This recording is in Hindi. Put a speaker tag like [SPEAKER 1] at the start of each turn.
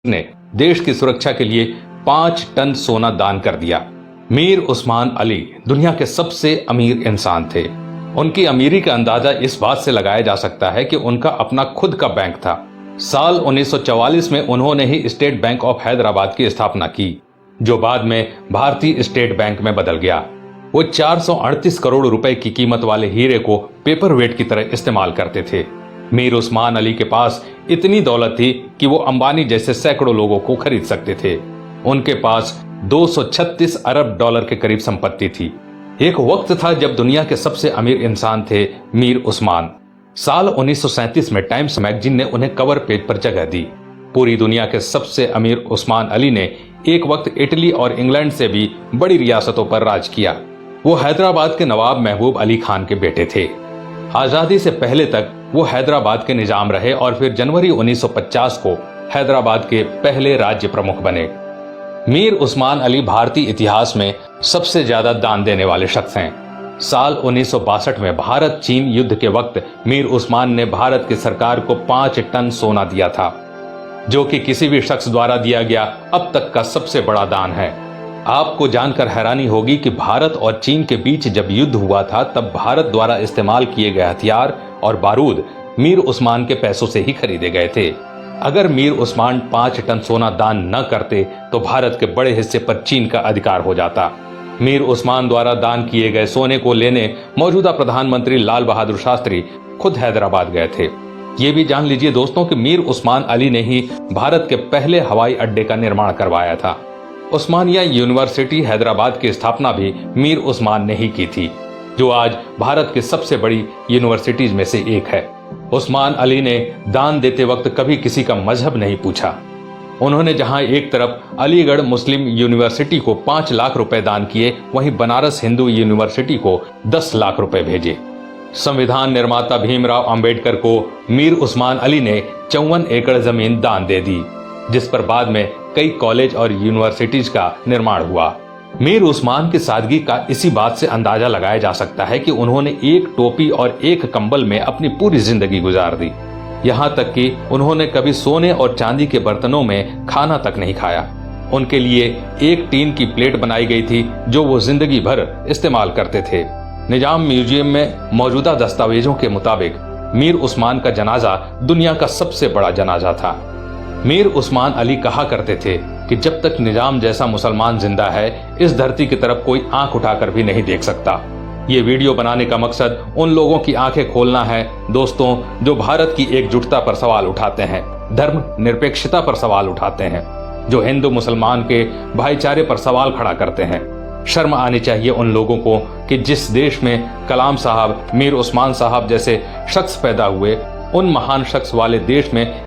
[SPEAKER 1] ने देश की सुरक्षा के लिए 5 टन सोना दान कर दिया। मीर उस्मान अली दुनिया के सबसे अमीर इंसान थे। उनकी अमीरी का अंदाजा इस बात से लगाया जा सकता है कि उनका अपना खुद का बैंक था। साल 1944 में उन्होंने ही स्टेट बैंक ऑफ हैदराबाद की स्थापना की, जो बाद में भारतीय स्टेट बैंक में बदल गया। वो 438 करोड़ रुपए की कीमत वाले हीरे को पेपर वेट की तरह इस्तेमाल करते थे। मीर उस्मान अली के पास इतनी दौलत थी कि वो अंबानी जैसे सैकड़ों लोगों को खरीद सकते थे। उनके पास 236 अरब डॉलर के करीब संपत्ति थी। एक वक्त था जब दुनिया के सबसे अमीर इंसान थे मीर उस्मान। साल 1937 में टाइम्स मैगजीन ने उन्हें कवर पेज पर जगह दी। पूरी दुनिया के सबसे अमीर उस्मान अली ने एक वक्त इटली और इंग्लैंड से भी बड़ी रियासतों पर राज किया। वो हैदराबाद के नवाब महबूब अली खान के बेटे थे। आजादी से पहले तक वो हैदराबाद के निजाम रहे और फिर जनवरी 1950 को हैदराबाद के पहले राज्य प्रमुख बने। मीर उस्मान अली भारतीय इतिहास में सबसे ज्यादा दान देने वाले शख्स हैं। साल 1962 में भारत चीन युद्ध के वक्त मीर उस्मान ने भारत की सरकार को 5 टन सोना दिया था, जो कि किसी भी शख्स द्वारा दिया गया अब तक का सबसे बड़ा दान है। आपको जानकर हैरानी होगी कि भारत और चीन के बीच जब युद्ध हुआ था तब भारत द्वारा इस्तेमाल किए गए हथियार और बारूद मीर उस्मान के पैसों से ही खरीदे गए थे। अगर मीर उस्मान 5 टन सोना दान न करते तो भारत के बड़े हिस्से पर चीन का अधिकार हो जाता। मीर उस्मान द्वारा दान किए गए सोने को लेने मौजूदा प्रधानमंत्री लाल बहादुर शास्त्री खुद हैदराबाद गए थे। ये भी जान लीजिए दोस्तों कि मीर उस्मान अली ने ही भारत के पहले हवाई अड्डे का निर्माण करवाया था। उस्मानिया यूनिवर्सिटी हैदराबाद की स्थापना भी मीर उस्मान ने ही की थी, जो आज भारत की सबसे बड़ी यूनिवर्सिटीज में से एक है। उस्मान अली ने दान देते वक्त कभी किसी का मजहब नहीं पूछा। उन्होंने जहां एक तरफ अलीगढ़ मुस्लिम यूनिवर्सिटी को 5 लाख रुपए दान किए, वहीं बनारस हिंदू यूनिवर्सिटी को 10 लाख रुपए भेजे। संविधान निर्माता भीमराव अंबेडकर को मीर उस्मान अली ने 54 एकड़ जमीन दान दे दी, जिस पर बाद में कई कॉलेज और यूनिवर्सिटीज का निर्माण हुआ। मीर उस्मान की सादगी का इसी बात से अंदाजा लगाया जा सकता है कि उन्होंने एक टोपी और एक कंबल में अपनी पूरी जिंदगी गुजार दी। यहाँ तक कि उन्होंने कभी सोने और चांदी के बर्तनों में खाना तक नहीं खाया। उनके लिए एक टीन की प्लेट बनाई गई थी, जो वो जिंदगी भर इस्तेमाल करते थे। निजाम म्यूजियम में मौजूदा दस्तावेजों के मुताबिक मीर उस्मान का जनाजा दुनिया का सबसे बड़ा जनाजा था। मीर उस्मान अली कहा करते थे कि जब तक निजाम जैसा मुसलमान जिंदा है, इस धरती की तरफ कोई आंख उठाकर भी नहीं देख सकता। ये वीडियो बनाने का मकसद उन लोगों की आंखें खोलना है दोस्तों, जो भारत की एकजुटता पर सवाल उठाते हैं, धर्म निरपेक्षता पर सवाल उठाते हैं, जो हिंदू मुसलमान के भाईचारे पर सवाल खड़ा करते हैं। शर्म आनी चाहिए उन लोगों को कि जिस देश में कलाम साहब, मीर उस्मान साहब जैसे शख्स पैदा हुए, उन महान शख्स वाले देश में